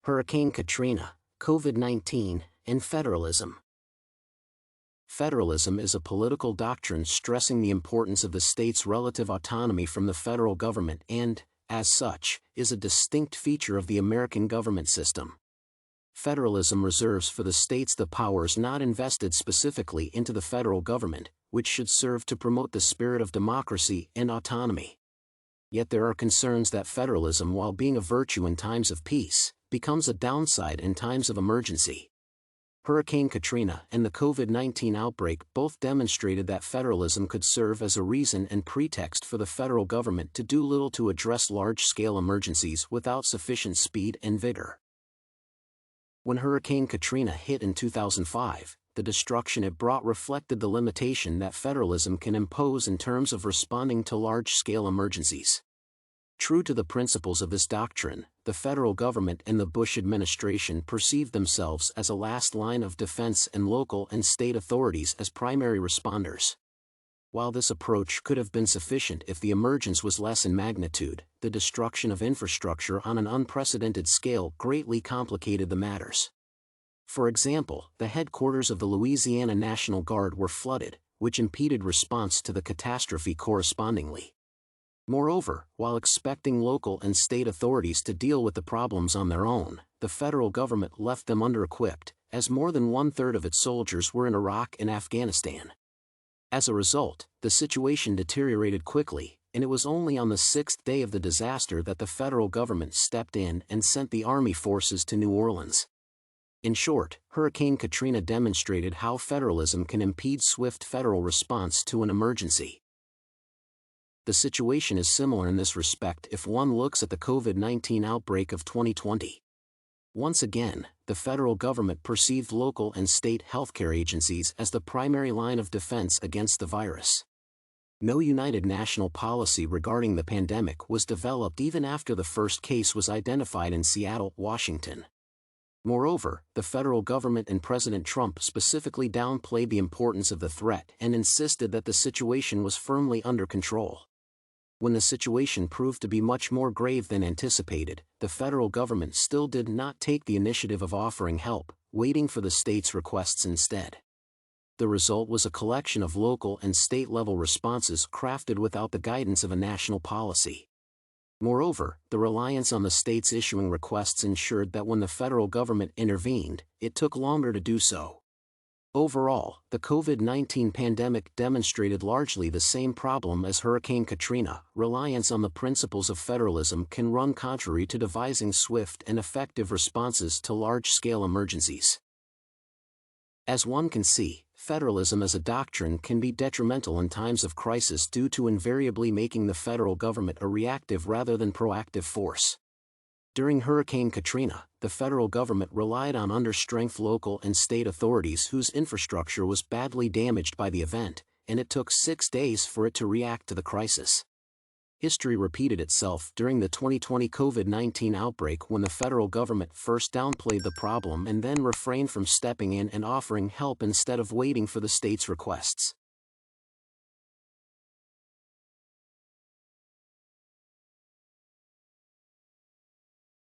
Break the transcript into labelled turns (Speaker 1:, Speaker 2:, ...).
Speaker 1: Hurricane Katrina, COVID-19, and Federalism. Federalism is a political doctrine stressing the importance of the state's relative autonomy from the federal government and, as such, is a distinct feature of the American government system. Federalism reserves for the states the powers not invested specifically into the federal government, which should serve to promote the spirit of democracy and autonomy. Yet there are concerns that federalism, while being a virtue in times of peace, becomes a downside in times of emergency. Hurricane Katrina and the COVID-19 outbreak both demonstrated that federalism could serve as a reason and pretext for the federal government to do little to address large-scale emergencies without sufficient speed and vigor. When Hurricane Katrina hit in 2005, the destruction it brought reflected the limitation that federalism can impose in terms of responding to large-scale emergencies. True to the principles of this doctrine, the federal government and the Bush administration perceived themselves as a last line of defense and local and state authorities as primary responders. While this approach could have been sufficient if the emergence was less in magnitude, the destruction of infrastructure on an unprecedented scale greatly complicated the matters. For example, the headquarters of the Louisiana National Guard were flooded, which impeded response to the catastrophe correspondingly. Moreover, while expecting local and state authorities to deal with the problems on their own, the federal government left them under-equipped, as more than one-third of its soldiers were in Iraq and Afghanistan. As a result, the situation deteriorated quickly, and it was only on the sixth day of the disaster that the federal government stepped in and sent the Army forces to New Orleans. In short, Hurricane Katrina demonstrated how federalism can impede swift federal response to an emergency. The situation is similar in this respect if one looks at the COVID-19 outbreak of 2020. Once again, the federal government perceived local and state healthcare agencies as the primary line of defense against the virus. No united national policy regarding the pandemic was developed even after the first case was identified in Seattle, Washington. Moreover, the federal government and President Trump specifically downplayed the importance of the threat and insisted that the situation was firmly under control. When the situation proved to be much more grave than anticipated, the federal government still did not take the initiative of offering help, waiting for the states' requests instead. The result was a collection of local and state-level responses crafted without the guidance of a national policy. Moreover, the reliance on the states issuing requests ensured that when the federal government intervened, it took longer to do so. Overall, the COVID-19 pandemic demonstrated largely the same problem as Hurricane Katrina. Reliance on the principles of federalism can run contrary to devising swift and effective responses to large-scale emergencies. As one can see, federalism as a doctrine can be detrimental in times of crisis due to invariably making the federal government a reactive rather than proactive force. During Hurricane Katrina, the federal government relied on understrength local and state authorities whose infrastructure was badly damaged by the event, and it took 6 days for it to react to the crisis. History repeated itself during the 2020 COVID-19 outbreak when the federal government first downplayed the problem and then refrained from stepping in and offering help instead of waiting for the states' requests.